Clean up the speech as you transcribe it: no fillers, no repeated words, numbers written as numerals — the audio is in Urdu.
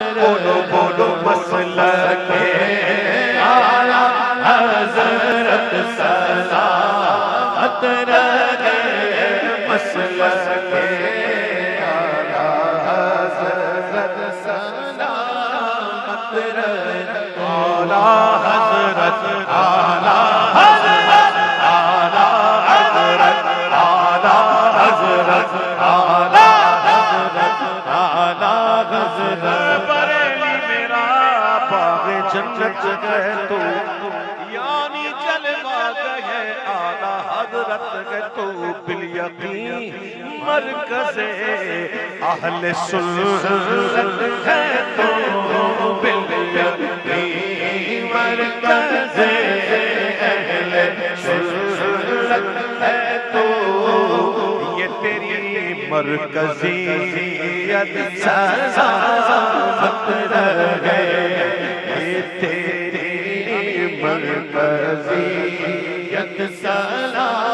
بولو بولو مسلک اعلیٰ حضرت سلامت رہے، مسلک اعلیٰ حضرت سلامت رہے، اعلیٰ حضرت اعلیٰ حضرت اعلیٰ حضرت اعلیٰ حضرت اعلیٰ حضرت اعلیٰ حضرت بریلی میرا باغ جنت گئے تو، یعنی جلوہ گئے اعلیٰ حضرت گئے تو، بالیقین مرکز اہل سنت ہے تو، بالیقین مرکز اہل سنت ہے تو، یہ تیری مرکزیت سلامت رہے، یہ تیری مرکزیت سلامت